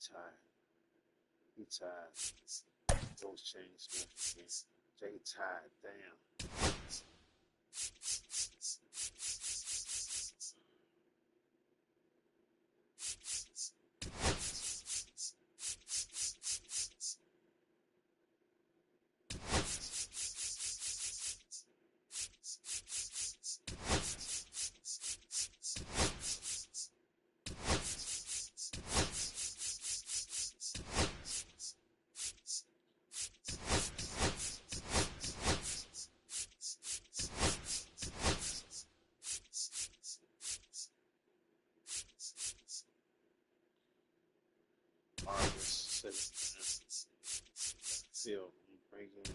tied. He tied. Those change. Jay tied. Damn. Still breaking.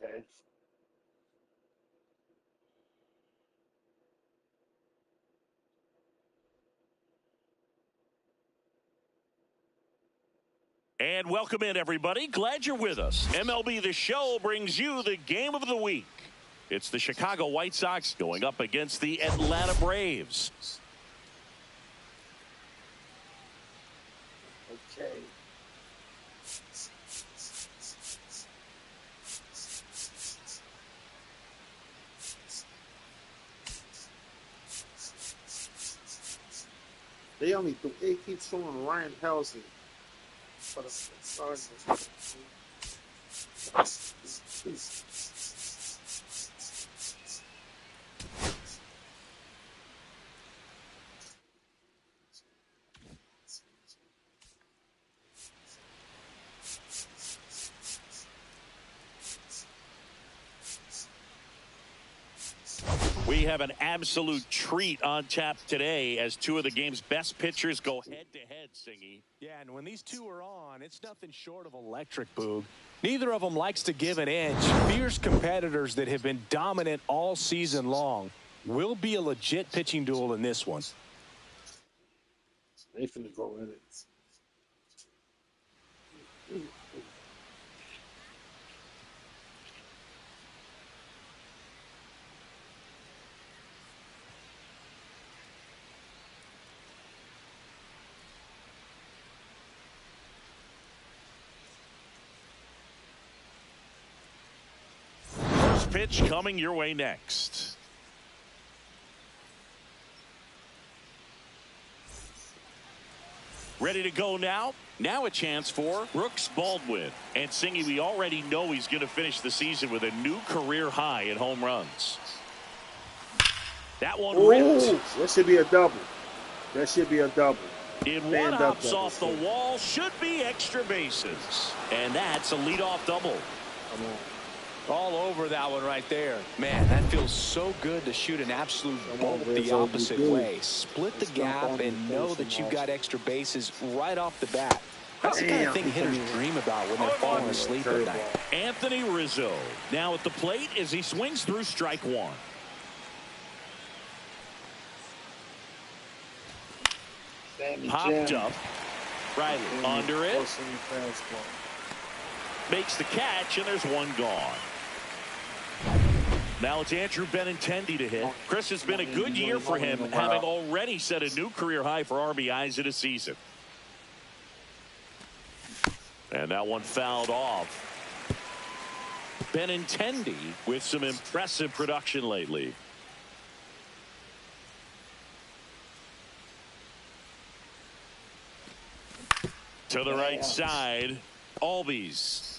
Okay. And welcome in, everybody. Glad you're with us. MLB The Show brings you the game of the week. It's the Chicago White Sox going up against the Atlanta Braves. Okay. They keep showing Ryan Helsley for the Stars. We have an absolute treat on tap today as two of the game's best pitchers go head-to-head, Singy. Yeah, and when these two are on, it's nothing short of electric, Boog. Neither of them likes to give an inch. Fierce competitors that have been dominant all season long. Will be a legit pitching duel in this one. They finna go in it. First pitch coming your way next. Ready to go now? Now a chance for Brooks Baldwin. And Singy, we already know he's going to finish the season with a new career high in home runs. That one ripped. That should be a double. That should be a double. In one hops off the wall, should be extra bases. And that's a leadoff double. Come on. All over that one right there. Man, that feels so good to shoot an absolute bolt the opposite way. Split the gap and know that you've got extra bases right off the bat. That's the kind of thing hitters dream about when they're falling asleep at night. Anthony Rizzo now at the plate as he swings through strike one. Popped up. Riley under it. Makes the catch, and there's one gone. Now it's Andrew Benintendi to hit. Chris, it's been a good year for him, having already set a new career high for RBIs in a season. And that one fouled off. Benintendi with some impressive production lately. To the right side, Albies.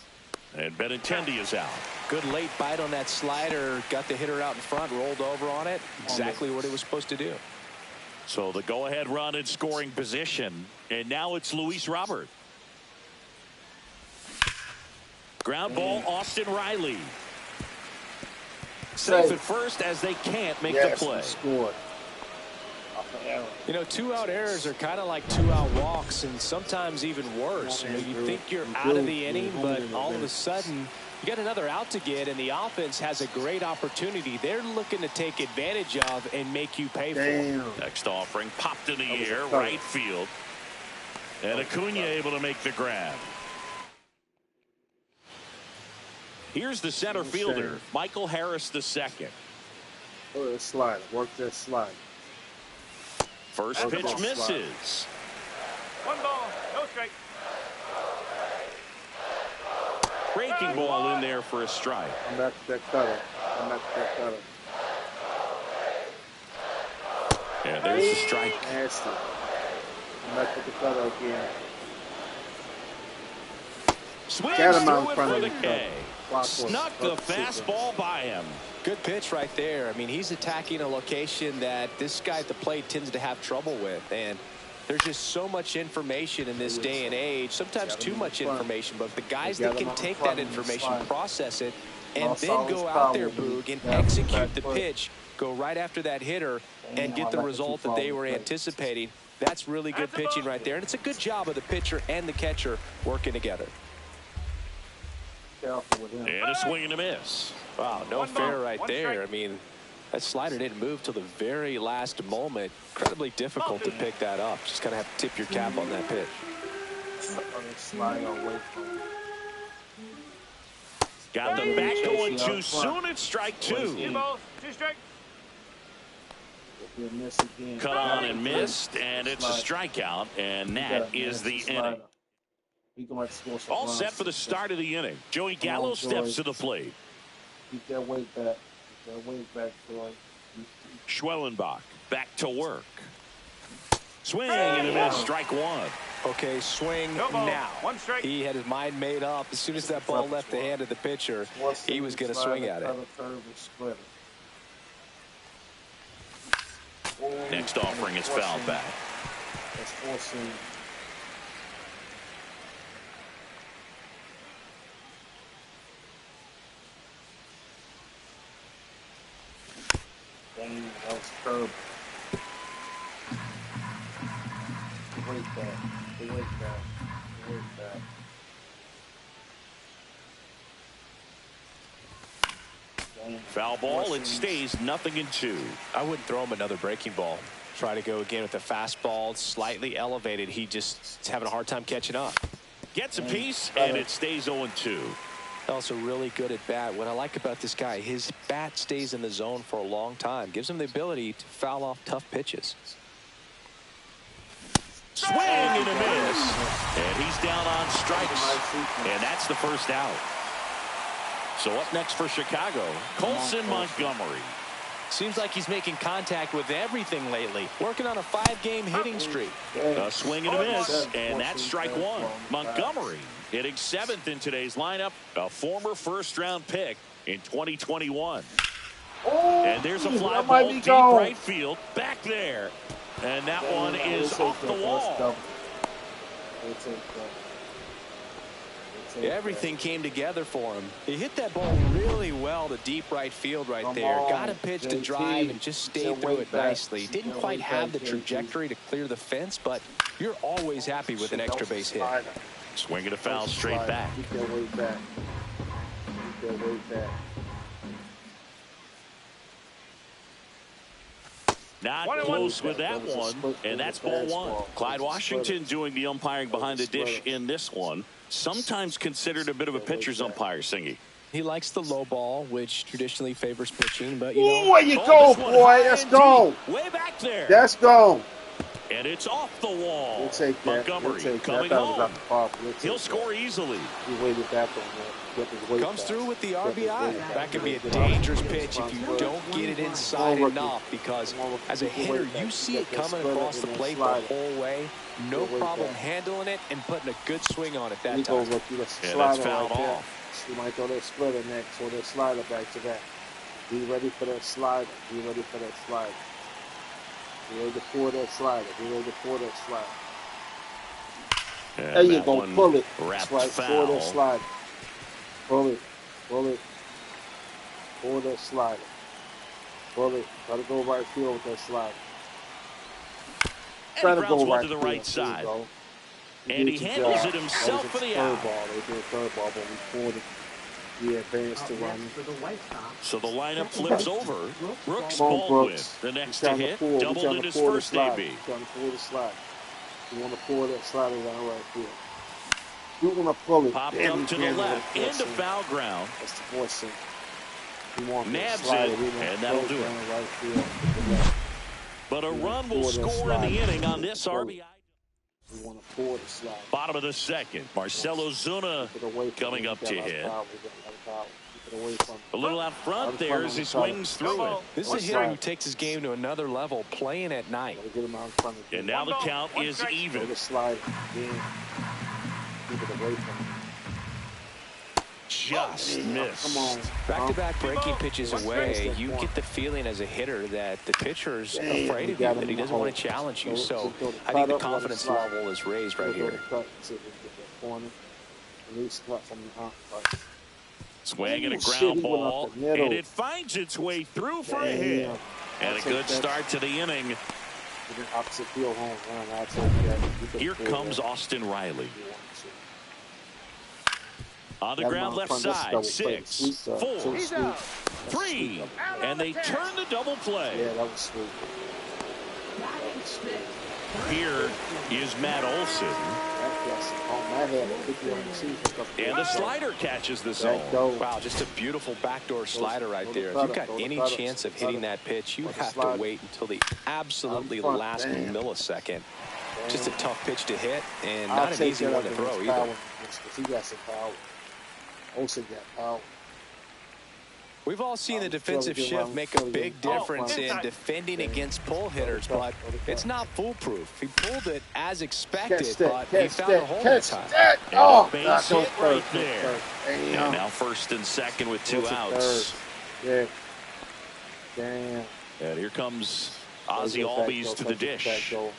And Benintendi is out. Good late bite on that slider. Got the hitter out in front, rolled over on it. Exactly what it was supposed to do. So the go-ahead run in scoring position. And now it's Luis Robert. Ground ball, Austin Riley. Safe at first as they can't make the play. Scored. You know, two-out errors are kind of like two-out walks, and sometimes even worse. You know, you think you're out of the inning, but all of a sudden You got another out to get, and the offense has a great opportunity they're looking to take advantage of and make you pay for. Next offering popped in the air, right field. And Acuna able to make the grab. Here's the center fielder, Michael Harris II. Oh, that slide. Work that slide. First pitch misses. 1 ball, no strike. Breaking ball in there for a strike. I'm back to that cutter. Yeah, there's the strike. Nasty. I'm back with the cutter again. Swings Got him through out in it front for of the him. K. Snuck the fastball by him. Good pitch right there. I mean, he's attacking a location that this guy at the plate tends to have trouble with. And there's just so much information in this day and age, sometimes too much information, but the guys that can take that information, process it, and then go out there, Boog, and execute the pitch, go right after that hitter, and get the result that they were anticipating. That's really good pitching right there. And it's a good job of the pitcher and the catcher working together. And a swing and a miss. Wow, no fair right there. I mean, that slider didn't move till the very last moment. Incredibly difficult to pick that up. Just kind of have to tip your cap on that pitch. Got the back going too soon. It's strike 2. 2 balls, 2 strikes. Cut on and missed, and it's a strikeout, and that is the inning. All set for the start of the inning. Joey Gallo steps to the plate. Keep that weight back. Keep that weight back, Troy. Schwellenbach back to work. Swing and a miss, strike 1. Okay, swing now. 1 strike. He had his mind made up. As soon as that ball left the hand of the pitcher, he was going to swing at it. Next offering is fouled back. That's forcing. Dang, that was curb. Wait back. Foul ball, it stays 0-2. I wouldn't throw him another breaking ball. Try to go again with the fastball, slightly elevated. He just is having a hard time catching up. Gets a piece, and it stays 0-2. Also really good at bat. What I like about this guy, his bat stays in the zone for a long time. Gives him the ability to foul off tough pitches. Swing and a miss. And he's down on strikes. And that's the first out. So up next for Chicago, Colson Montgomery. Seems like he's making contact with everything lately. Working on a 5-game hitting streak. A swing and a miss, and that's strike 1. Montgomery hitting 7th in today's lineup, a former first-round pick in 2021. And there's a fly ball deep right field, back there. And that one is off the wall. Everything came together for him. He hit that ball really well to deep right field right there. Got a pitch to drive and just stayed through it nicely. Didn't quite have the trajectory to clear the fence, but you're always happy with an extra base hit. Swinging a foul straight back. Keep that weight back. Not close with that one, and that's ball 1. Clyde Washington doing the umpiring behind the dish in this one. Sometimes considered a bit of a pitcher's umpire, Singy. He likes the low ball, which traditionally favors pitching, but you know. Where you go, boy? Let's go. Way back there. Let's go. And it's off the wall. We'll take that. Montgomery coming home. He'll score easily. He waited back on that. Comes through with the RBI. That could be a dangerous pitch if you don't get it inside enough, because as a hitter, you see it coming across the plate the whole way. No problem handling it and putting a good swing on it that time. Yeah, that's fouled off. You might throw that splitter next, throw that slider back to that. Be ready for that slider. Be ready for that slider. Be ready to pour that slider. Be ready to pour that slider. And there you go. Pull it. That's right. Foul. Pour that slider. Pull it. Pull it. Pour that slider. Pull it. Try to go right field with that slider. Try to go right to the right side. And he handles it himself for the out. They did a curveball, but we pulled it. Yeah, advanced to run. So the lineup flips over. Brooks Come on, Baldwin, Brooks. the next He's to trying to hit, pull. He's doubled trying in to his pull the first slide. AB. He's trying to pull the slide. You want to pull that slider down right here. You want to pull it. Popped Damn, up to the left, into foul ground. That's the forcing. You want Nabs slider. it, and that'll do it. Right here. But a run will score in the inning on this RBI. We want to pull the slide. Bottom of the second, Marcell Ozuna coming up to hit. A little out front there as he swings through it. This is a hitter who takes his game to another level, playing at night. And now the count is even. Just missed. Back-to-back breaking pitches away, you get the feeling as a hitter that the pitcher's afraid of you, that he doesn't want to challenge you. So I think the confidence level is raised right here. Swing and a ground ball, and it finds its way through for a hit. And a good start to the inning. Here comes Austin Riley. On the ground left side, 6, 4, 3, and they turn the double play. Yeah, that was sweet. Here is Matt Olson. And the slider catches the zone. Wow, just a beautiful backdoor slider right there. If you've got any chance of hitting that pitch, you have to wait until the absolutely last millisecond. Just a tough pitch to hit, and not an easy one to throw either. He got some power. Olsen got power. We've all seen the defensive shift make a big difference in defending against pull hitters, but it's not foolproof. He pulled it as expected, but he found a hole that time. Oh, base hit right there. And now first and second with 2 outs. Yeah. Damn. And here comes Ozzy Albies to the dish. Damn.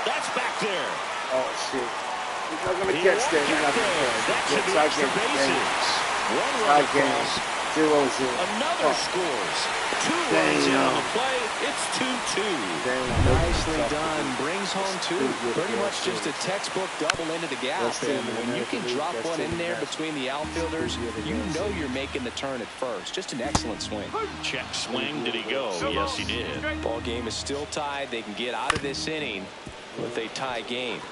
That's back there. Oh, shit. He's not going to catch that. He's not going to catch that. That should be bases. One run across. 0-0. Another scores. 2 runs in on the play. It's 2-2. Nicely done. Brings home 2. Pretty much just a textbook double into the gap. And when you can drop one in there between the outfielders, you know you're making the turn at first. Just an excellent swing. Check swing. Did he go? Yes, he did. Ball game is still tied. They can get out of this inning with a tie game.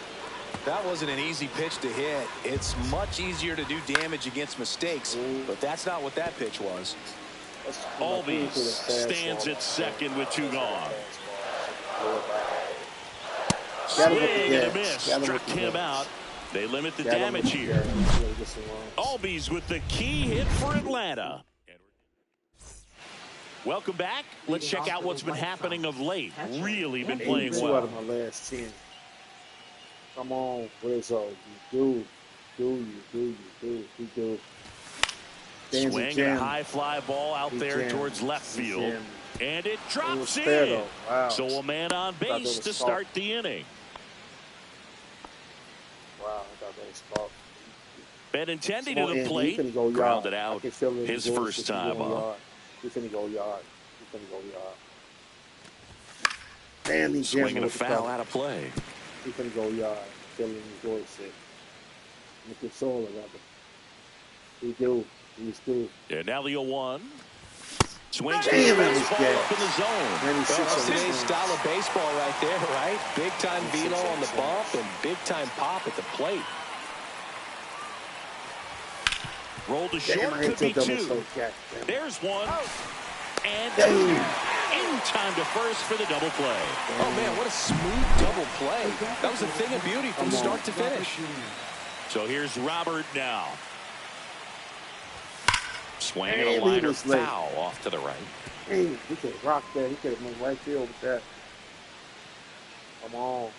That wasn't an easy pitch to hit. It's much easier to do damage against mistakes, but that's not what that pitch was. Albies stands at second with 2 gone. Swing and a miss. Struck him out. They limit the damage here. Albies with the key hit for Atlanta. Welcome back. Let's check out what's been happening of late. Really been playing well. Out of my last 10. Come on, Rizzo. You do. Swing and a high fly ball out there towards left field. And it drops in. Wow. So a man on base to start the inning. Wow, I thought that was caught. Benintendi to the plate. Grounded out his first time up. He's going to go yard. Damn, he's swinging a foul out of play. He's going to go yard. Feeling his voice. Make it solar, rather. He's due. And now the 0-1. Swings to the fastball up in the zone. Well, today's style of baseball right there, right? Big-time velo on the bump and big-time pop at the plate. Roll to short, could be 2. There's 1. And 2. In time to first for the double play. Oh, man, what a smooth double play. That was a thing of beauty from start to finish. So here's Robert now. Swing and a liner foul off to the right. Hey, he could have rocked that. He could have went right field with that. Come on.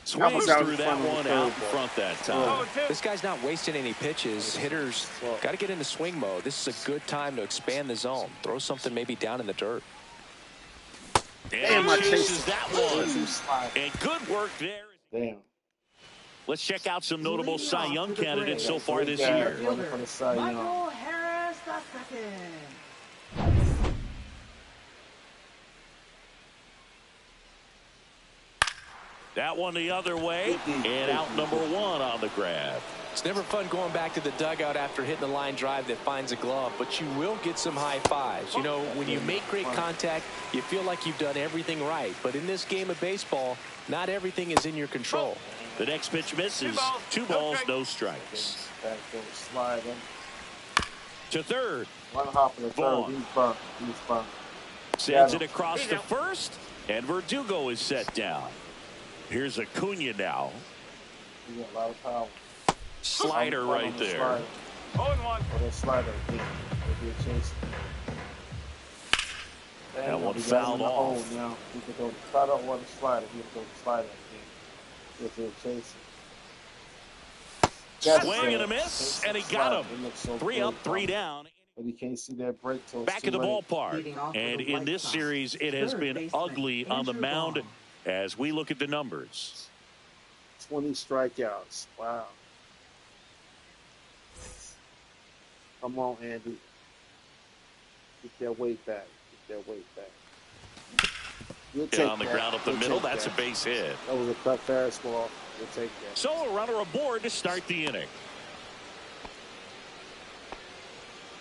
Swings through that one out in front that time. This guy's not wasting any pitches. Hitters got to get into swing mode. This is a good time to expand the zone. Throw something maybe down in the dirt. And he chases that one. And good work there. Damn. Let's check out some notable Cy Young candidates so far this year. Michael Harris II. That one the other way, and out number one on the grab. It's never fun going back to the dugout after hitting a line drive that finds a glove, but you will get some high fives. You know, when you make great contact, you feel like you've done everything right. But in this game of baseball, not everything is in your control. The next pitch misses. 2 balls, no strikes. To third. One hop in the third. Vaughn. He's bumped. He's bumped. Sends it across to first, and Verdugo is set down. Here's Acuna now. He got a lot of power. Slider right there. 0-1. Oh, that slider. That one fouled off. Now. He could go. I don't want to slider. He could go slider again. If they're chasing. Swing and a miss, and he got him. 3 up, 3 down. But you can't see that break till Back in the ballpark. And in this series, it has been ugly on the mound as we look at the numbers. 20 strikeouts. Wow. Come on, Andy. Get that weight back. Get that weight back. You'll take on the that. ground up the You'll middle. take That's that. a base hit. That was a cut fastball. We'll take that. So a runner aboard to start the inning.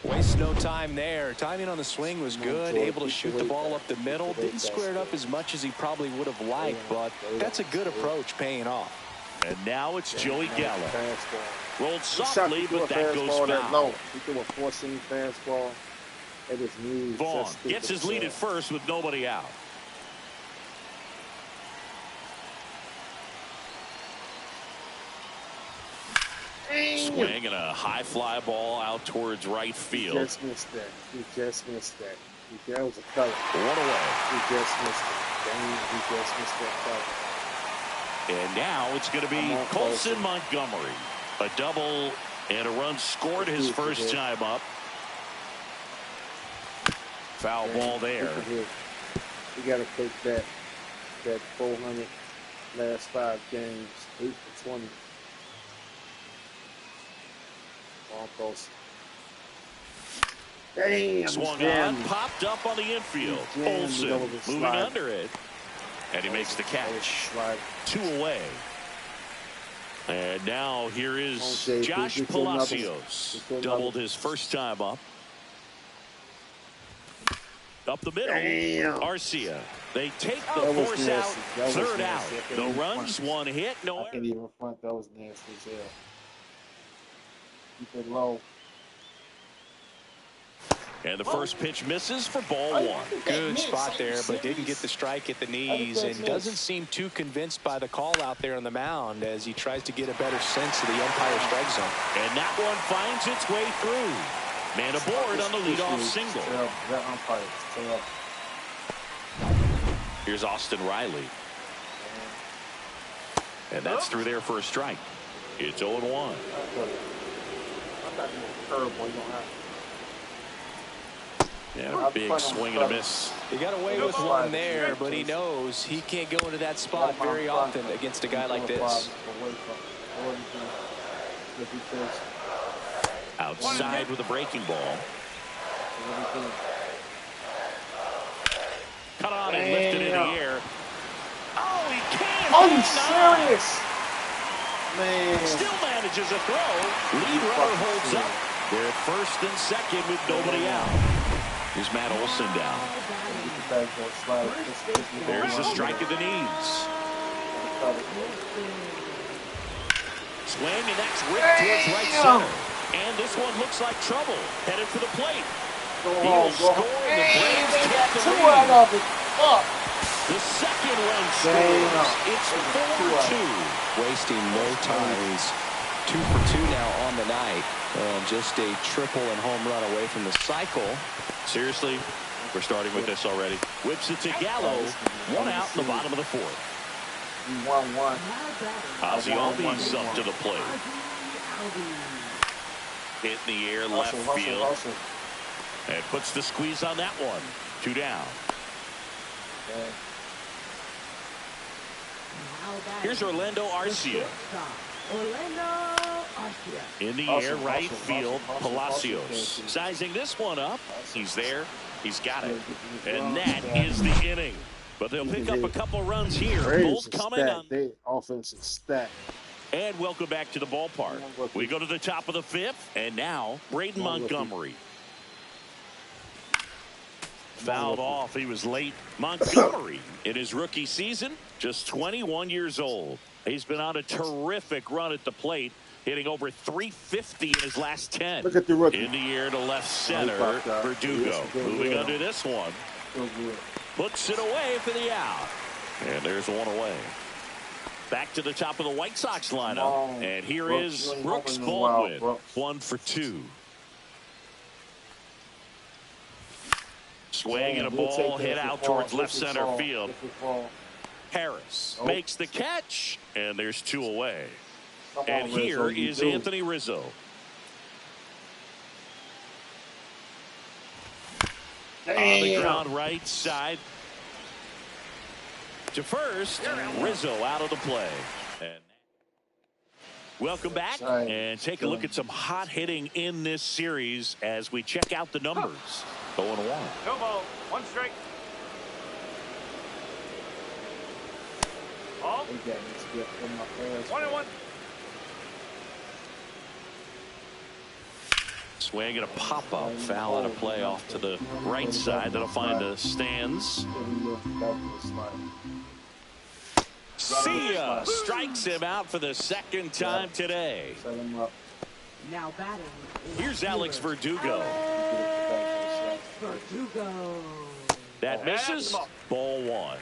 Waste no time there. Timing on the swing was good. Able to shoot the ball up the middle. Didn't square it up as much as he probably would have liked, but that's a good approach paying off. And now it's Joey Gallo. Fastball. Rolled softly, but that goes foul. He threw a 4-seam fastball at his knees. Vaughn gets his lead at first with nobody out. Swing and a high fly ball out towards right field. He just missed that. He just missed that. That was a color. 1 away. He just missed it. Dang, he just missed that color. And now it's going to be Colson Montgomery. A double and a run scored his first time up. Foul ball there. We got to take that 400 last 5 games, 8 for 20. Colson. Damn. Swung on, popped up on the infield. Colson moving under it. And he makes the catch. 2 away. And now here is Josh Palacios. Doubled his first time up. Up the middle. Damn. Arcia. They take the force out. Third out. No runs, 1 hit, no error. I can't even front. That was nasty as hell. Keep it low. And the first pitch misses for ball 1. Good spot there, but didn't get the strike at the knees and doesn't seem too convinced by the call out there on the mound as he tries to get a better sense of the umpire strike zone. And that one finds its way through. Man aboard on the leadoff single. That umpire is terrible. Here's Austin Riley. And that's through there for a strike. It's 0-1. And a big swing and a miss. He got away with one there, but he knows he can't go into that spot very often against a guy like this. Outside with a breaking ball. Cut on and lifted in the air. Oh, he can't. Are you serious? Man. Still manages a throw. Lead runner holds up. They're at first and second with nobody out. Here's Matt Olson down. There's a strike at the knees. Swing, and that's ripped towards right center. And this one looks like trouble. Headed for the plate. He will score, and the Braves take the lead. The second run scores. It's 4-2. Wasting no time. He's 2 for 2 now on the night. And just a triple and home run away from the cycle. Seriously, we're starting with this already. Whips it to Gallo. 1 out in the bottom of the 4th. 1-1. Ozzie Albies up to the plate. Hit in the air, left field. And puts the squeeze on that one. 2 down. Here's Orlando Arcia. In the air, right field, Palacios. Sizing this one up. He's there. He's got it. And that is the inning. But they'll pick up a couple runs here. Braves Both coming on. Their offense is stacked. And welcome back to the ballpark. We go to the top of the 5th, and now Braden Montgomery. Fouled off. He was late. Montgomery, in his rookie season, just 21 years old. He's been on a terrific run at the plate, hitting over 350 in his last 10. Look at the rookie. In the air to left center, Verdugo. Moving under this one. Puts it away for the out. And there's one away. Back to the top of the White Sox lineup. And here is Brooks Baldwin. 1 for 2. Swing and a ball hit out towards left center field. Harris makes the catch, and there's 2 away. And here is Anthony Rizzo. On the ground right side to first. Rizzo out of the play. And welcome back and take a look at some hot hitting in this series as we check out the numbers. 0-1. No ball. 1 strike. Ball. 1-1. Swing and a pop-up foul out of play off to the right side. That'll find the stands. See ya. Strikes him out for the 2nd time today. Now batting. Here's Alex Verdugo. Verdugo. That misses. Ball 1.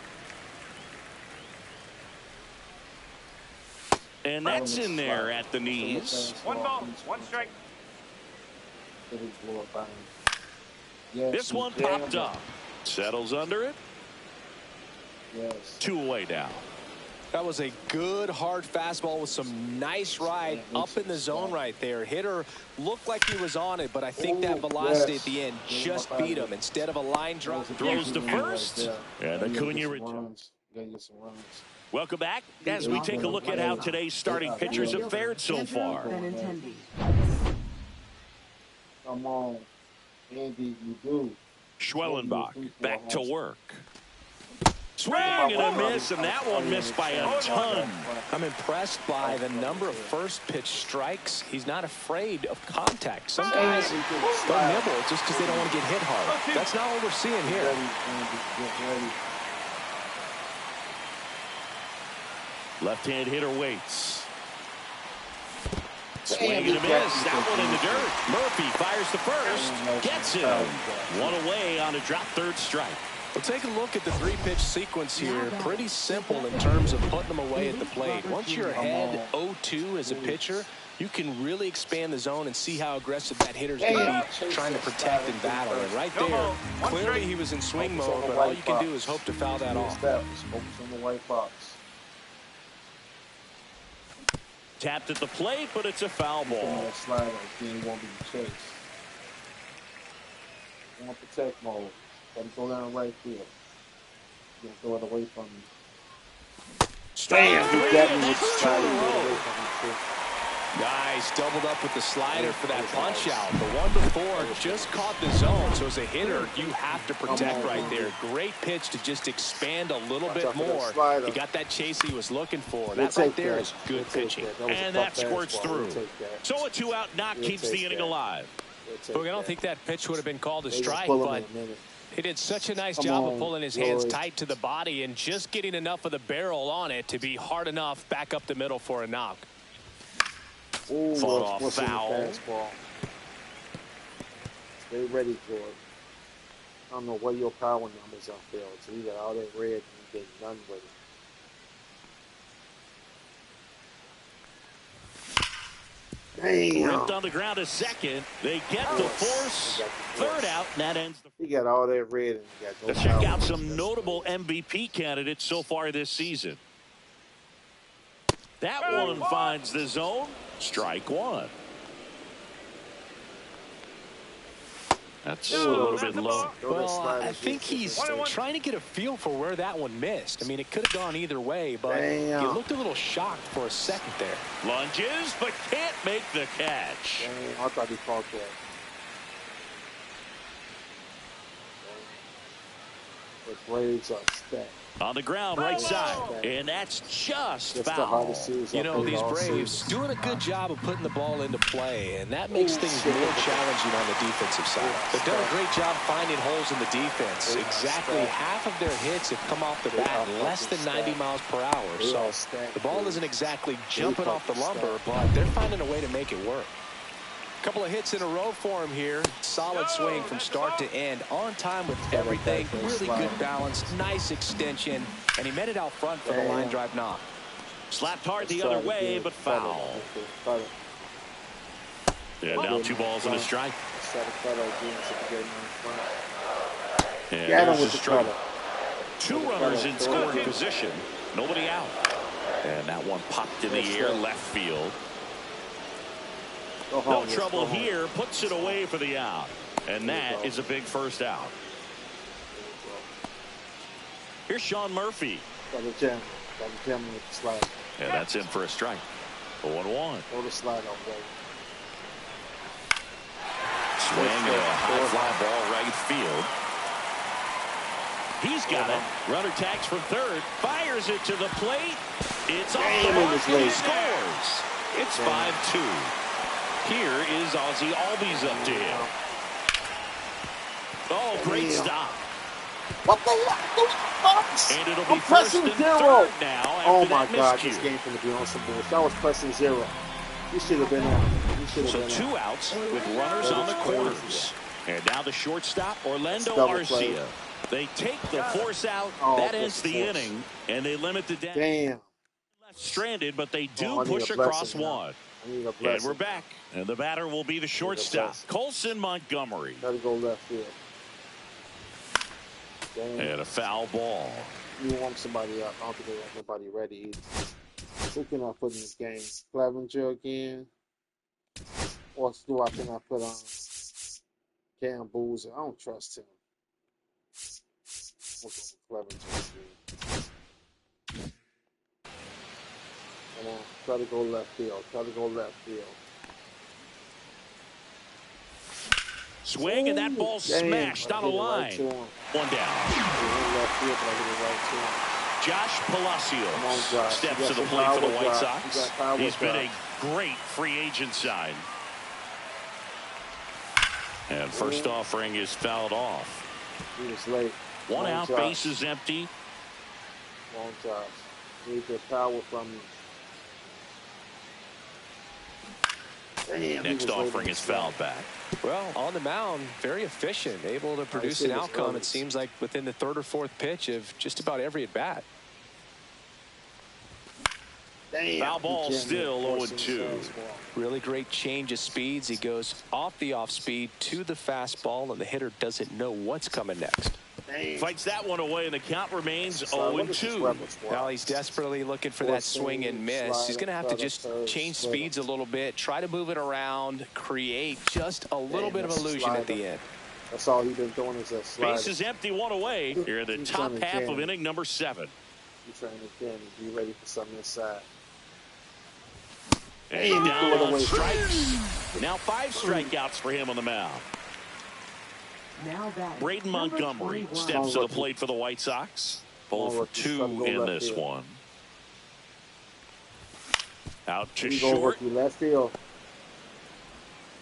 And that's in there at the knees. 1 ball. 1 strike. This one popped up. Settles under it. 2 away now. That was a good hard fastball with some nice ride up in the zone right there. Hitter looked like he was on it, but I think that velocity at the end just beat him. Instead of a line drop, throws to first. And Acuna returns. Welcome back as we take a look at how today's starting pitchers have fared so far. Come on, Andy, you do. Schwellenbach back to work. Swing and a miss, and that one missed by a ton. I'm impressed by the number of first pitch strikes. He's not afraid of contact. Some guys don't nibble just because they don't want to get hit hard. That's not what we're seeing here. Left-hand hitter waits. Swing and a miss. That one in the dirt. Murphy fires to first. Gets him. 1 away on a drop 3rd strike. Well, take a look at the 3-pitch sequence here. Pretty simple in terms of putting them away at the plate. Once you're ahead 0-2 as a pitcher, you can really expand the zone and see how aggressive that hitter's going to be trying to protect and battle. And right there, clearly he was in swing mode, but all you can do is hope to foul that off. Focus on the white box. Tapped at the plate, but it's a foul ball. Slider, again, won't be chased. Want protect mode. Let him go down right field. You're going to throw it away from you. Bam! You got me with the slider. Away from you, Nice, doubled up with the slider for that punch out. The one before just caught the zone, so as a hitter, you have to protect right there. Great pitch to just expand a little bit more. He got that chase he was looking for. That right there is good pitching. And that squirts through. So a 2-out knock keeps the inning alive. Look, I don't think that pitch would have been called a strike, but he did such a nice job of pulling his hands tight to the body and just getting enough of the barrel on it to be hard enough back up the middle for a knock. Fought off foul. Stay ready for it. I don't know what your power numbers are, Phil. So you got all that red and you get none with it. Damn. Ripped on the ground to second. They get the force. 3rd out, and that ends the. You got all that red and you got no Let's check out some notable MVP candidates so far this season. That one finds the zone. Strike 1. That's a little bit low. Well, I think he's trying to get a feel for where that one missed. I mean, it could have gone either way, but he looked a little shocked for a second there. Lunges, but can't make the catch. Damn, I thought he caught that. The Braves are stacked. On the ground, right side. And that's just The foul. hardest series You I've know, played these all Braves season. doing a good job of putting the ball into play, and that makes things more challenging on the defensive side. They've done a great job finding holes in the defense. Exactly half of their hits have come off the bat less than 90 miles per hour. So the ball isn't exactly jumping off the lumber, but they're finding a way to make it work. Couple of hits in a row for him here. Solid swing from start to end. On time with everything. Really good balance. Nice extension. And he met it out front for the line drive knock. Slapped hard the other way, but foul. And now 2 balls and a strike. And there's a strike. 2 runners in scoring position. Nobody out. And that one popped in the air left field. No trouble here. Puts it away for the out. And that is a big first out. Here's Sean Murphy. And that's in for a strike. 0-1. Throw the slide out, baby. Swing and a high fly ball right field. He's got it. Runner tags from third. Fires it to the plate. It's off the mark and he scores. It's 5-2. Here is Ozzie Albies up to him. Oh, great stop. What the fuck? And it'll be first and third now. Oh my God, this game finna be on some bullshit. That was pressing 0. You should have been out. So 2 outs with runners on the corners. And now the shortstop, Orlando Arcia. They take the force out. That ends the inning, and they limit the damage. Damn. Left stranded, but they do push across one. And we're back. And the batter will be the shortstop, Colson Montgomery. Gotta go left field. And a foul ball. You want somebody up. I don't think they have nobody ready either. Who can I put in this game? Clevenger again? Or do I think I put on Cam Boozer? I don't trust him. We'll go with Clevenger again. Come on. Try to go left field. Try to go left field. Swing, and that ball smashed on a line. One down. Josh Palacios steps to the plate for the White Sox. He's been a great free agent sign. And first offering is fouled off. He was late. 1 out, bases empty. Long Josh. Need the power from you. Damn, next offering is fouled back. Well, on the mound, very efficient, able to produce an outcome, it seems like, within the 3rd or 4th pitch of just about every at-bat. Foul ball still 0-2. Really great change of speeds. He goes off the off-speed to the fastball, and the hitter doesn't know what's coming next. Fights that one away, and the count remains 0-2. Now he's desperately looking for that swing and miss. He's going to have to just change speeds a little bit, try to move it around, create just a little bit of illusion at the end. That's all he's been doing is a slider. Base is empty, 1 away. Here in the top half of inning number 7. He's trying again. Be ready for something inside. And down on strikes. Now 5 strikeouts for him on the mound. Braden Montgomery steps to the plate for the White Sox. 0 for 2 in this one. Out to short. Left field.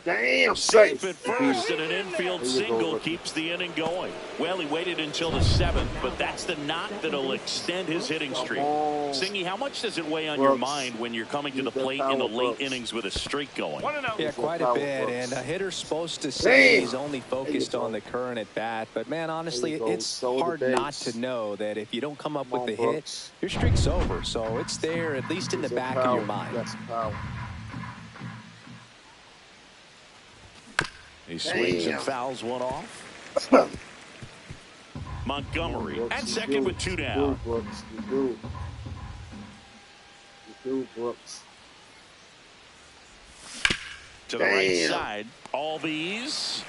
Damn, safe at first, and an infield single keeps the inning going. Well, he waited until the 7th, but that's the knock that'll extend his hitting streak. Singy, how much does it weigh on your mind when you're coming to the plate in the late innings with a streak going? Yeah, quite a bit, and a hitter's supposed to say he's only focused on the current at bat, but man, honestly, it's hard not to know that if you don't come up with the hit, your streak's over, so it's there at least in the back of your mind. He swings and fouls one off. Montgomery at second with 2 down. You do, Brooks. To the right side, Albies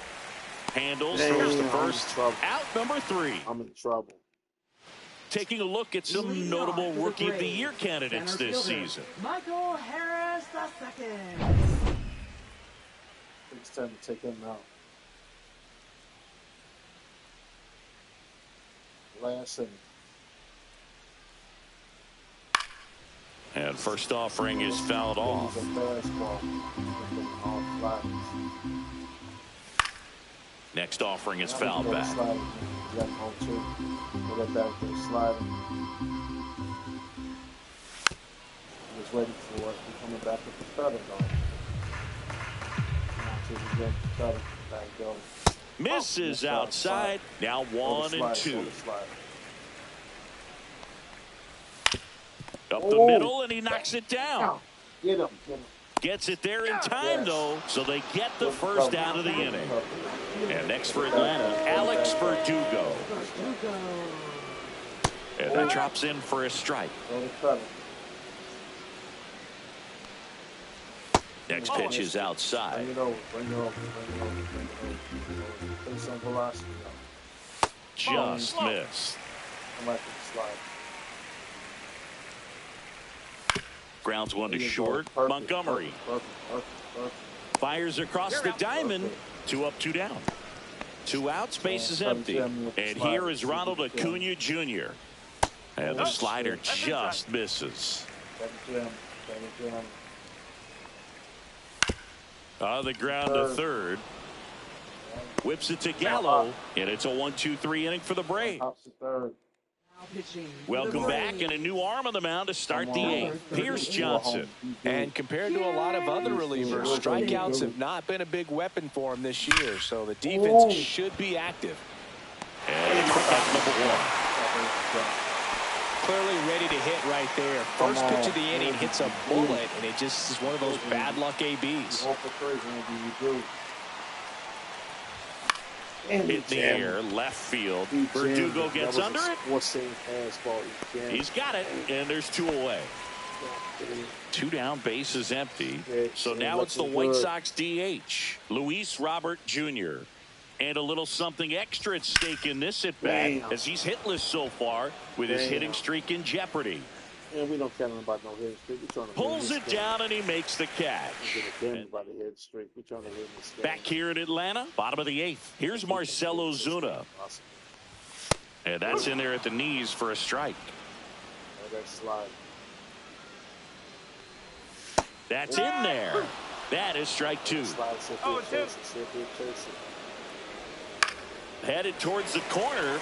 handles, throws the first, out number 3. I'm in trouble. Taking a look at some notable Rookie of the Year candidates this season. Michael Harris II. It's time to take him out. Last inning. And first offering is fouled off. Next offering is fouled back. Just waiting for it. We're coming back with the cutter though. Misses outside. Now 1-2. Up the middle, and he knocks it down. Get him. Gets it there in time, though, so they get the first out of the inning. And next for Atlanta, Alex Verdugo. And that drops in for a strike. Next pitch is outside. Just missed. Grounds one to short. Montgomery fires across the diamond. 2 up, 2 down. 2 outs, base is empty. And here is Ronald Acuna Jr. And the slider just misses. On the ground to third. Whips it to Gallo. And it's a 1-2-3 inning for the Braves. Welcome back, and a new arm on the mound to start the 8th. Pierce Johnson. And compared to a lot of other relievers, strikeouts have not been a big weapon for him this year, so the defense should be active. And a quick out number 1. Clearly ready to hit right there. First pitch of the inning hits a bullet, and it just is one of those bad luck ABs. In the air, left field. Verdugo gets under it. He's got it, and there's 2 away. 2 down, base is empty. So now it's the White Sox DH, Luis Robert Jr. And a little something extra at stake in this at-bat, as he's hitless so far with his hitting streak in jeopardy. And we don't care about no hitting streak. Pulls it down, and he makes the catch. Back here in Atlanta, bottom of the 8th. Here's Marcell Ozuna. And that's in there at the knees for a strike. That's in there. That is strike 2. Headed towards the corner.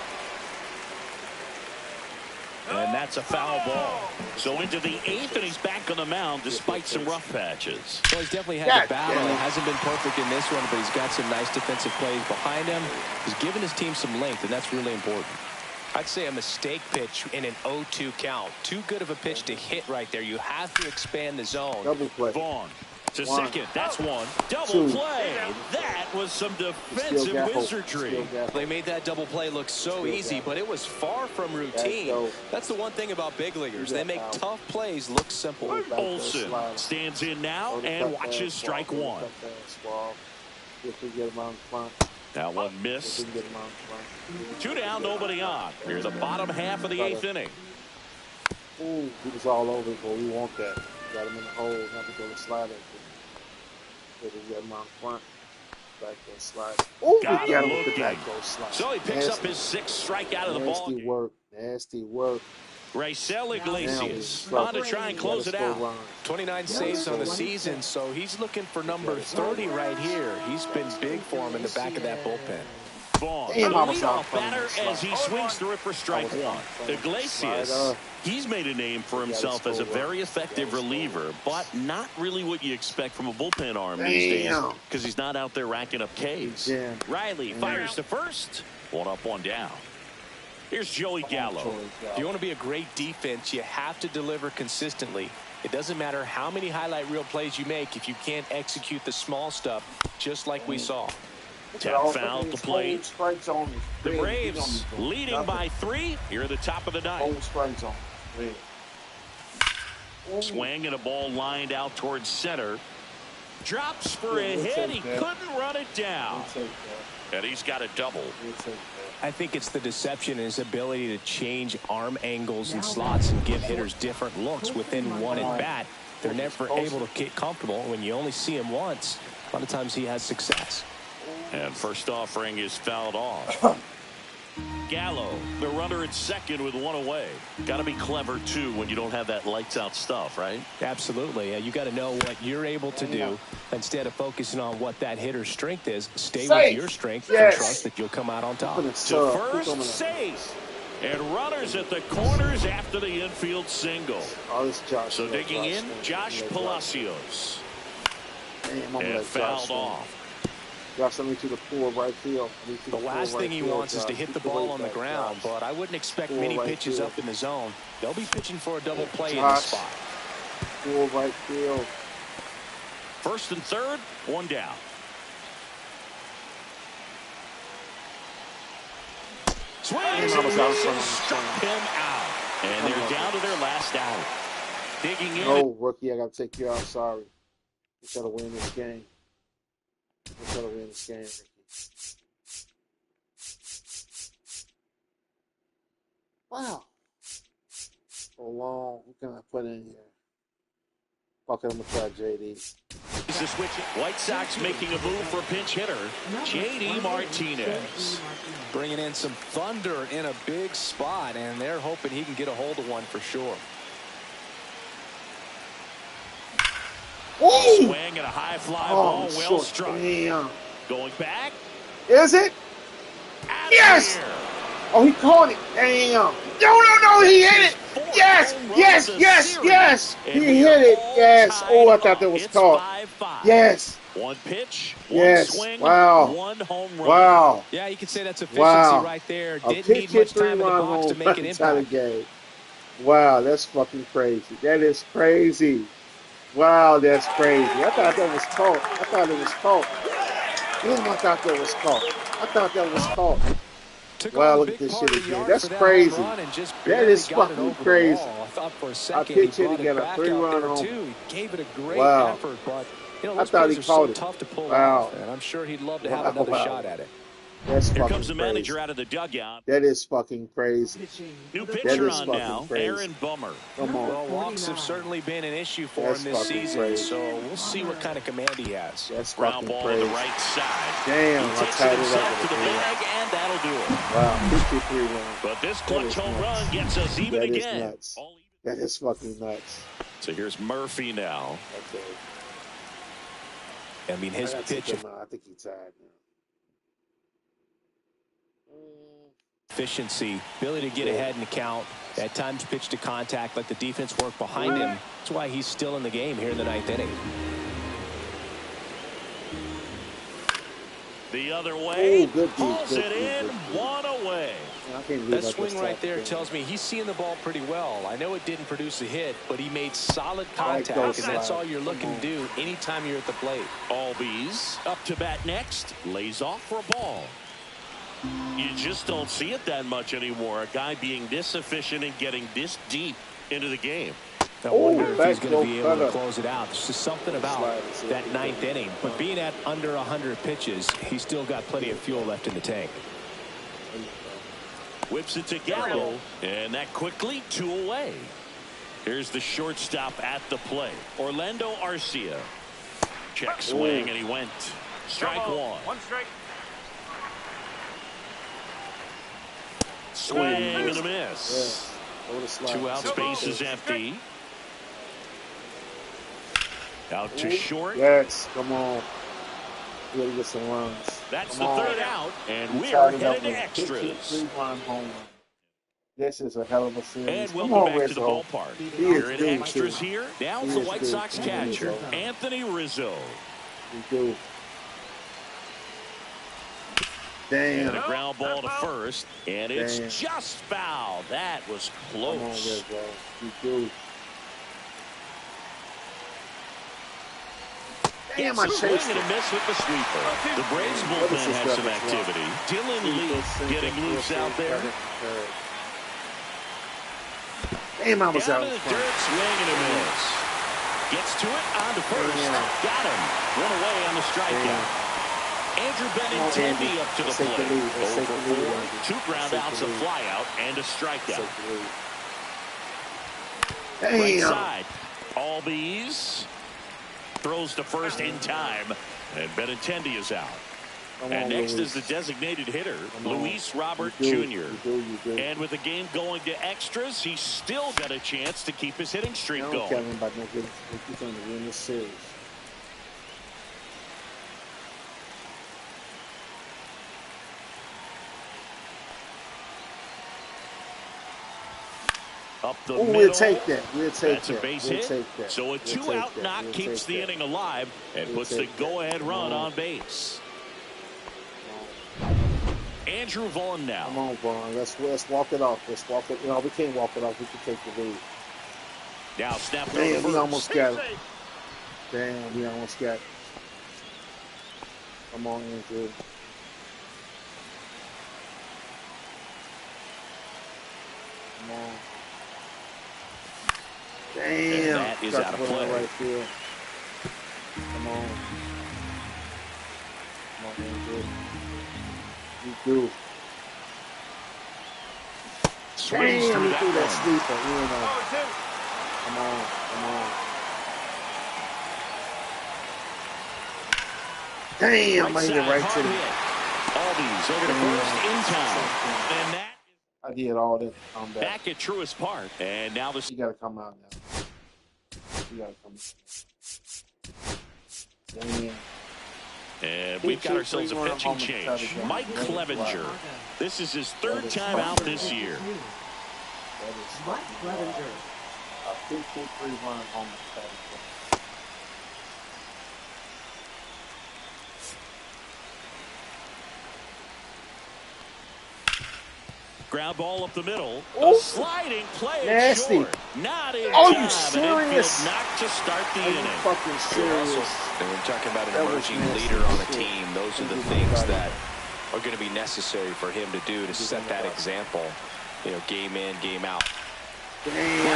And that's a foul ball. So into the 8th, and he's back on the mound despite some rough patches. Well, he's definitely had to battle. It hasn't been perfect in this one, but he's got some nice defensive plays behind him. He's given his team some length, and that's really important. I'd say a mistake pitch in an 0-2 count. Too good of a pitch to hit right there. You have to expand the zone. Double play. Vaughn to second. That's 1. Double play. That was some defensive wizardry. They made that double play look so easy, but it was far from routine. That's the one thing about big leaguers. They make tough plays look simple. Olsen stands in now and watches strike 1. That one missed. 2 down, nobody on. Near the bottom half of the 8th inning. Ooh, he was all over, but we want that. Got him in the hole, not to go to slider. Get him on front. Back there slide. Oh, got him with the back door slide. So he picks up his 6th strikeout of the ball. Nasty work. Raisel Iglesias on to try and close it out. 29 saves on the season, so he's looking for number 30 right here. He's been big for him in the back of that bullpen. Vaughn, the leadoff batter as he swings through it for strike 1. Iglesias, he's made a name for himself as a very effective reliever, but not really what you expect from a bullpen arm these days because he's not out there racking up Ks. Riley fires to first. 1 up, 1 down. Here's Joey Gallo. If you want to be a great defense, you have to deliver consistently. It doesn't matter how many highlight reel plays you make if you can't execute the small stuff, just like we saw. Tap foul to plate. The Braves leading by 3 here at the top of the 9th. Swing and a ball lined out towards center. Drops for a hit. He couldn't run it down. And he's got a double. I think it's the deception and his ability to change arm angles and slots and give hitters different looks within one at bat. They're never able to get comfortable. When you only see him once, a lot of times he has success. And first offering is fouled off. Gallo, the runner at second with one away. Got to be clever, too, when you don't have that lights-out stuff, right? Absolutely. You got to know what you're able to do instead of focusing on what that hitter's strength is. Stay with your strength and trust that you'll come out on top. To first, safe. And runners at the corners after the infield single. So digging in, Josh Palacios. And fouled off. Josh, let me to the pool right field. The last thing he wants is to hit the ball on the ground, but I wouldn't expect many pitches up in the zone. They'll be pitching for a double play in the spot. Pool right field. First and third, one down. Swings and misses, struck him out. And they're down to their last out. Digging in. No, rookie, I got to take you out. Sorry. You got to win this game. You got to win this game, Ricky. Wow. So long. What can I put in here? Fuck it, I'm going to try JD. Is the switch? White Sox making a move for pinch hitter, JD Martinez. Bringing in some thunder in a big spot, and they're hoping he can get a hold of one for sure. Ooh. Swing and a high fly ball, well struck. Damn. Going back. Is it? Yes! Oh, he caught it. Damn. No, he hit it. Yes. He hit it. Yes. Oh, I thought that was caught. 5-5. Yes. One pitch, one swing, one home run. Wow. Yeah, you can say that's efficiency right there. Didn't need much time in the box to make an impact. Wow, that's fucking crazy. That is crazy. Wow, that's crazy. I thought that was caught. I thought it was caught. Damn, I thought that was caught. Wow, look at this shit again. That's crazy. That is fucking crazy. I pitched it to get a 3-run home. He gave it a great effort, but I thought he caught it. Tough to pull off, and I'm sure he'd love to have another shot at it. That's Here fucking comes the manager crazy. out of the dugout. That is fucking crazy. New pitcher on now, Aaron Bummer. Come on. Well, walks have certainly been an issue for him this season, so we'll see what kind of command he has. That's Ground fucking ball crazy. to the right side. Damn, He I takes tied it it himself up to the bag, and that'll do it. Wow, 53 runs. But this clutch home run gets us even That is again. nuts. That is fucking nuts. So here's Murphy now. Okay. I mean, his pitch I think he's tired now. efficiency, ability to get ahead in the count, at times pitch to contact, let the defense work behind him. That's why he's still in the game here in the 9th inning. The other way, good pulls it in, one away. That swing right there tells me he's seeing the ball pretty well. I know it didn't produce a hit, but he made solid contact, and that's all you're looking to do anytime you're at the plate. Albies up to bat next, lays off for a ball. You just don't see it that much anymore. A guy being this efficient and getting this deep into the game. I wonder if he's going to be able to close it out. There's just something about that 9th inning. But being at under 100 pitches, he's still got plenty of fuel left in the tank. Whips it to Gallo, and that quickly 2 away. Here's the shortstop at the plate, Orlando Arcia. Check swing, and he went. Strike one. One strike. Swing and a miss. 2 outs, base is empty. Out to short. Yes, come on. We gotta get some runs. That's the 3rd out, and we're headed to extras. This is a hell of a series. And welcome back to the ballpark. We're in extras here. Now it's the White Sox catcher, Anthony Rizzo. We do. Damn. And a ground ball to first, and it's just foul. That was close. Come on, Rizzo. We do. Damn, I Swing and a miss with the sweeper. The Braves bullpen has some activity. Dylan Lee getting loose out there. Damn, I was Down out. to the dirt, swing and a miss. Gets to it, on to first. Got him. 1 away on the strikeout. Andrew Benintendi up to the plate. 0 for 4, 2 ground outs, a flyout, and a strikeout. Right side. Albies throws to first in time, and Benintendi is out. And next is the designated hitter, Luis Robert Jr. And with the game going to extras, he's still got a chance to keep his hitting streak going. I don't care about no good. He's going to win this series. Up the middle. We'll take that. We'll take That's a base hit. So a two-out knock keeps the inning alive and puts the go-ahead run on base. Andrew Vaughn now. Come on, Vaughn. Let's walk it off. Let's walk it. No, we can't walk it off. We can take the lead. Now snap. Damn, we almost got it. Damn, we almost got it. Come on, Andrew. Come on. Damn. And that is out of play. Right field. Come on. Come on, Andrew. You do. Swings through that sleeper. Come on, come on. Damn, I hit it right to the. Albies over to first in time. And that I did all that. back at Truist Park. And now this. You got to come out now. You got to come out. Damn. And we've got ourselves a pitching change. Mike Clevenger. This is his third time out this year. Mike Clevenger. A 53-run home run. Ground ball up the middle. A sliding play. Nasty. Short. Not in Oh, time. you serious? Not to start the inning. Fucking serious. And we're talking about an emerging leader on the team. Those are the things that are going to be necessary for him to do to set that example. You know, game in, game out. Damn. Here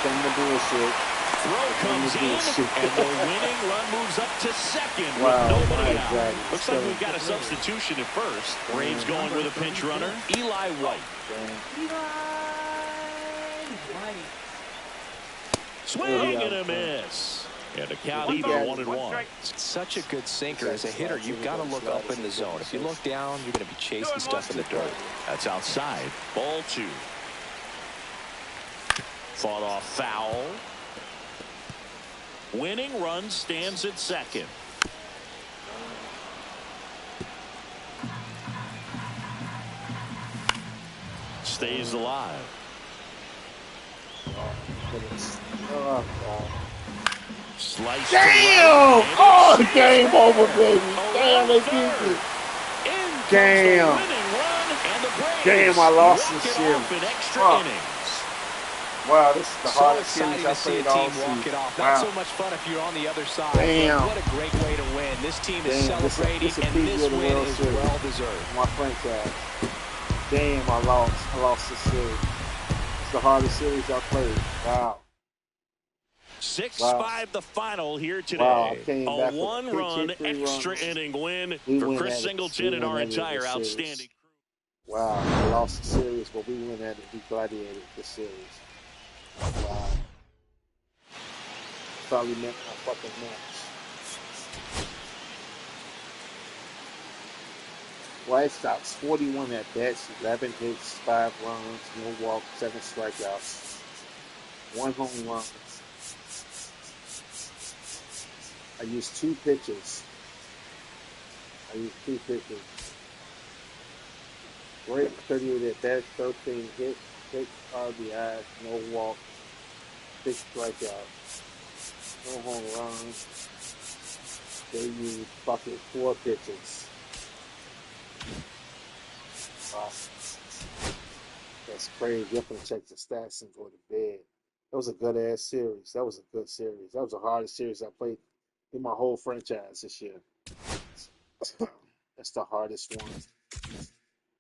come the bullshit. Throw comes in, and the winning run moves up to second with Wow, nobody out. exactly. Looks like we've got a substitution at first. Braves going with a pinch runner, Eli White. Swing and a miss. And a count even 1-1. Such a good sinker. As a hitter, you've got to look up in the zone. If you look down, you're going to be chasing stuff in the dirt. That's outside. Ball 2. Fought off foul. Winning run stands at second. Stays alive. Slice. Damn! Oh, game over, baby. Damn, they beat me. Damn. Damn, I lost this shit. Wow, this is the hardest series I've played all season. Walk it off. Wow. Not so much fun if you're on the other side. Damn. What a great way to win. This team is celebrating, and this win is well-deserved. My franchise. Damn, I lost this series. It's the hardest series I've played. Wow. 6-5 the final here today. Wow, a one-run extra inning win for Chris Singleton and our entire outstanding crew. Wow, I lost the series, but we win at it. We gladiated the series. Wow. Probably meant my fucking match. Whitesox, 41 at bats, 11 hits, 5 runs, no walks, 7 strikeouts, 1 home run. I used 2 pitches. Great 38 at bats, 13 hits, 6 RBIs, no walks, 6 strikeouts, no home runs. They used fucking 4 pitches. Wow. That's crazy. You're going to check the stats and go to bed. That was a good ass series. That was a good series. That was the hardest series I played in my whole franchise this year. That's the hardest one.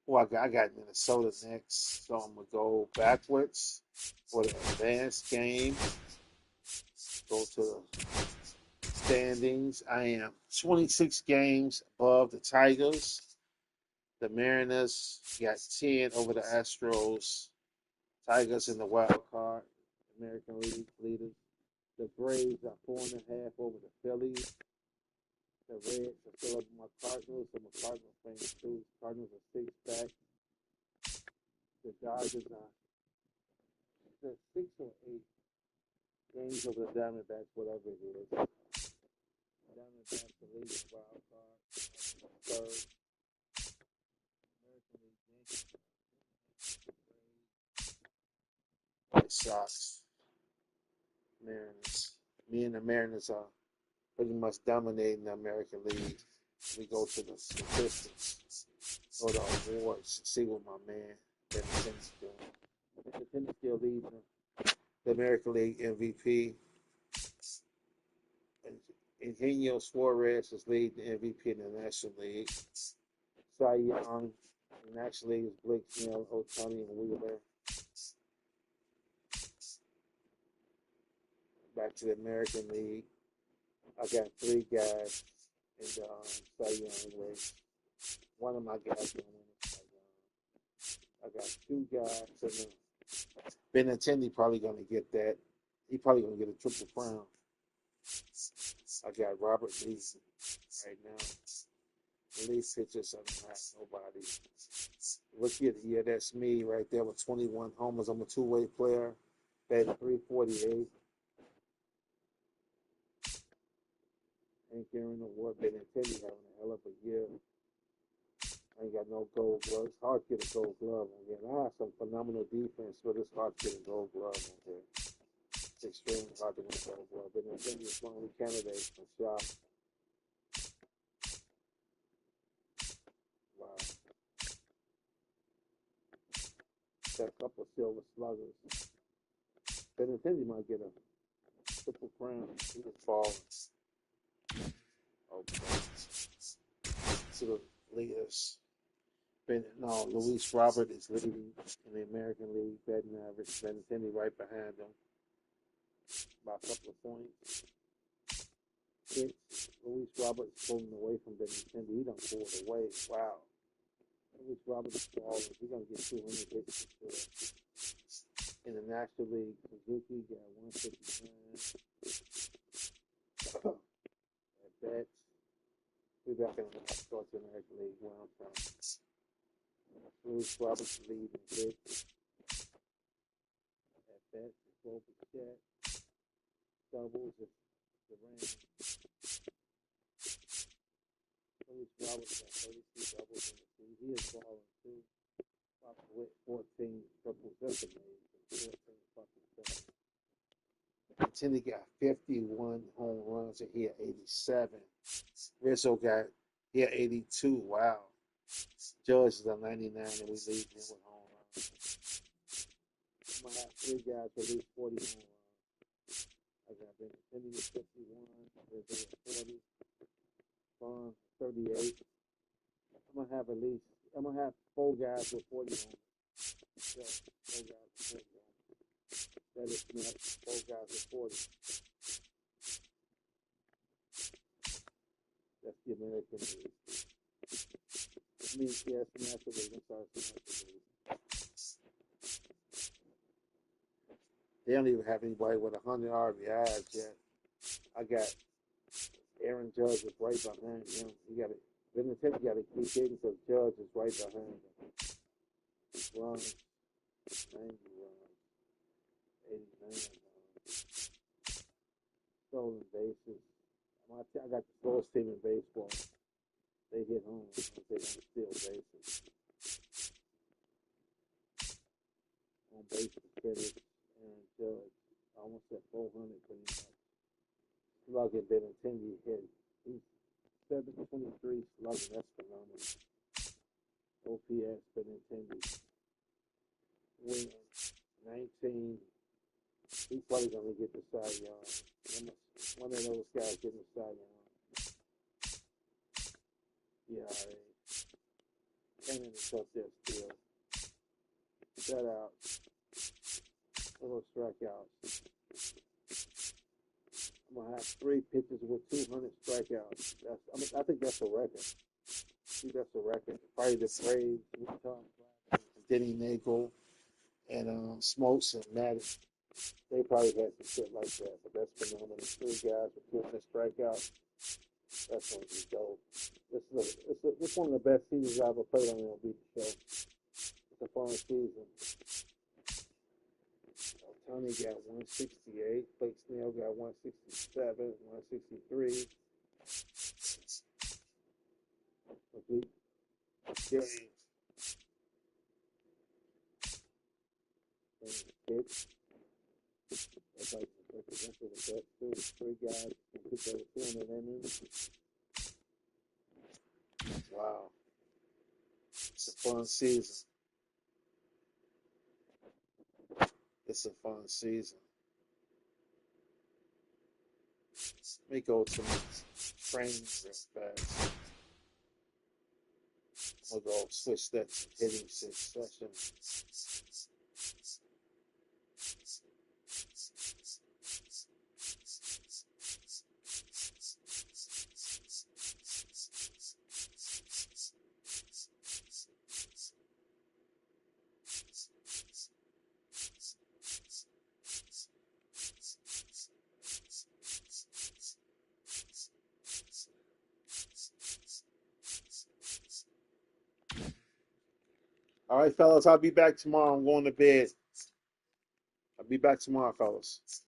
Well, I got Minnesota next, so I'm going to go backwards for the advanced game. Go to the standings. I am 26 games above the Tigers. The Mariners got 10 over the Astros. Tigers in the wild card. American League leaders. The Braves are 4.5 over the Phillies. The Reds are still up with my Cardinals. I'm a Cardinals fan too. Cardinals are 6 back. The Dodgers are 6 or 8 games over the Diamondbacks, whatever it is. Diamondbacks the leading wild card. Third. American League Yankees. White Sox. Mariners. Me and the Mariners are pretty much dominating the American League. We go to the statistics, go to awards, see what my man Ben's doing. Ben's still leading the American League MVP. And Eugenio Suarez is leading the MVP in the National League. Cy Young in the National League is Blake Snell, Ohtani, and Wheeler. Back to the American League. I got 3 guys in the Cy Young race. One of my guys going to win the Cy Young. I got 2 guys in the Benintendi probably going to get that. He probably going to get a triple crown. I got Robert Leeson right now. Relief pitchers, I don't have nobody. Rookie of the year, that's me right there with 21 homers. I'm a 2-way player. Batting 348. Ain't carrying award. Benintendi having a hell of a year. I ain't got no gold glove. It's hard to get a gold glove on here. And I have some phenomenal defense, but it's hard to get a gold glove on here. It's extremely hard to win a gold glove. Benintendi is one of the candidates for shot. Wow. Got a couple of silver sluggers. Benintendi might get a triple crown. He was falling. Okay. So the leaders. Luis Robert is leading in the American League batting average. Benintendi right behind him by a couple of points. Luis Robert is pulling away from Benintendi. He done pulled away. Wow. Luis Robert is falling. He's going to get 200 hits for sure. In the National League, Suzuki got 159. At bats. We're back in the North American League where I'm from. Luis Roberts lead in hits. At bats, the global chat. Doubles is the range. Luis Roberts got 32 doubles in the season. He is balling too. With 14 triples. That's amazing. 14 fucking triples. Benintendi got 51 home runs and he had 87. Rizzo he had 82. Wow. Judge is a 99 and we lead him with home runs. I'm going to have 3 guys with at least 40 home runs. I got Benintendi with 51, Rizzo with 40, Vaughn 38. I'm going to have 4 guys with 40 home runs. So, 4 guys with 40 home runs. That is Smith, 4 guys with 40. That's the American League. It means, yes, National League. I'm sorry, it's the National League. They don't even have anybody with 100 RBIs yet. I got Aaron Judge is right behind him. Benintendi got to keep hitting because Judge is right behind him. Runs, 90 runs, 89 runs. Stolen bases. I got the slowest team in baseball. They hit home. They don't steal bases. On base percentage and Judge almost at 400 pretty much. Slugging Benintendi hit. He's 723 slugging. That's phenomenal. OPS Benintendi win 19. He's probably gonna get the Cy Young. One of those guys getting the Cy Young. Yeah, can't even touch that still. Shutouts. Little strikeouts. I'm gonna have 3 pitchers with 200 strikeouts. I think that's a record. I think that's a record. Probably the Braves, Denny Nagel, and Smokes and Madden. They probably had some shit like that, but that's phenomenal. 3 guys with 200 strikeouts. That's going to be dope. This is one of the best seasons I ever played on MLB The Show. It's a fun season. Tony got 168. Blake Snell got 167, 163. Complete game. And hits. That's like represented with that too. 3 guys can pitch over 200 innings. Wow. It's a fun season. It's a fun season. Let me go to my training real fast. I'm going to go switch that to hitting succession. All right, fellas, I'll be back tomorrow. I'm going to bed. I'll be back tomorrow, fellas.